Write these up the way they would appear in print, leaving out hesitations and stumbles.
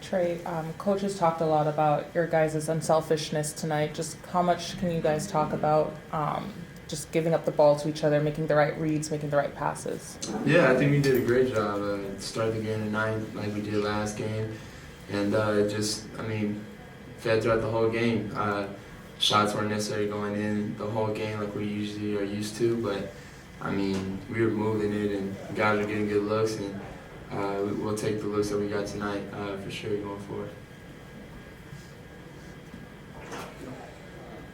Trae, coaches talked a lot about your guys' unselfishness tonight. Just how much can you guys talk about just giving up the ball to each other, making the right reads, making the right passes? Yeah, I think we did a great job. Start the game tonight like we did last game, and fed throughout the whole game. Shots weren't necessarily going in the whole game like we usually are used to, but we were moving it, and guys were getting good looks, and we'll take the looks that we got tonight for sure going forward.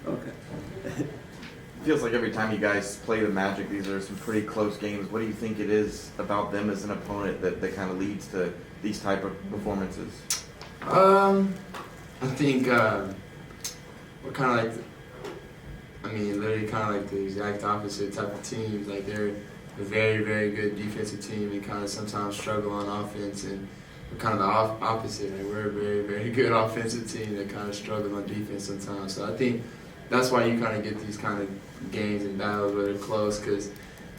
Okay. Feels like every time you guys play the Magic, these are some pretty close games. What do you think it is about them as an opponent that kind of leads to these type of performances? I think we're kind of literally kind of like the exact opposite type of teams. Like they're a very, very good defensive team and kind of sometimes struggle on offense, and we're kind of the opposite. Like we're a very, very good offensive team that kind of struggle on defense sometimes. So I think that's why you kind of get these kind of games and battles where they're close, because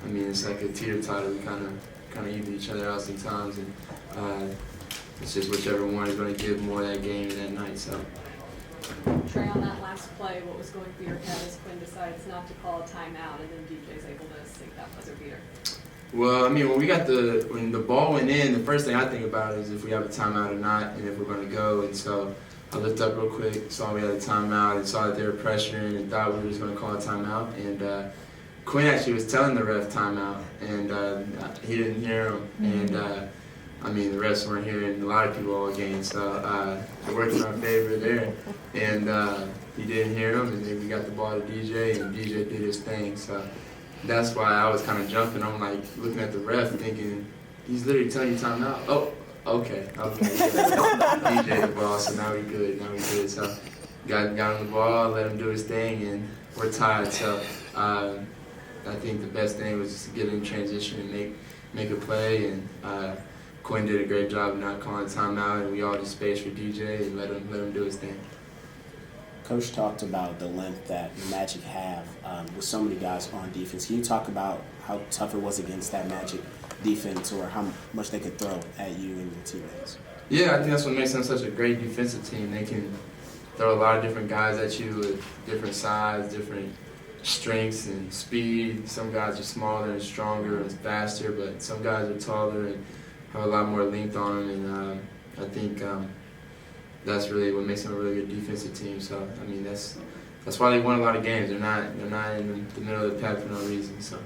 it's like a teeter-totter. We kind of even each other out sometimes, and it's just whichever one is going to give more that game that night. So. Trae, on that last play, what was going through your head as Quinn decides not to call a timeout, and then DJ's able to sink that buzzer beater? Well, when the ball went in, the first thing I think about is if we have a timeout or not, and if we're going to go. And so I looked up real quick, saw we had a timeout, and saw that they were pressuring, and thought we were just going to call a timeout. And Quinn actually was telling the ref timeout, and he didn't hear him. And the refs weren't hearing a lot of people all game, so it worked in our favor there. And he didn't hear him, and then we got the ball to DJ, and DJ did his thing. So that's why I was kind of jumping. I'm like looking at the ref, thinking he's literally telling you timeout. Oh, okay. Yeah. DJ the ball, so now we good. So got him the ball, let him do his thing, and we're tied. So I think the best thing was just to get in transition and make a play, and Quinn did a great job of not calling timeout, and we all just spaced for DJ and let him do his thing. Coach talked about the length that the Magic have with so many guys on defense. Can you talk about how tough it was against that Magic defense, or how much they could throw at you and your teammates? Yeah, I think that's what makes them such a great defensive team. They can throw a lot of different guys at you with different size, different strengths and speed. Some guys are smaller and stronger and faster, but some guys are taller and have a lot more length on them, and I think that's really what makes them a really good defensive team. So that's why they won a lot of games. They're not in the middle of the pack for no reason. So.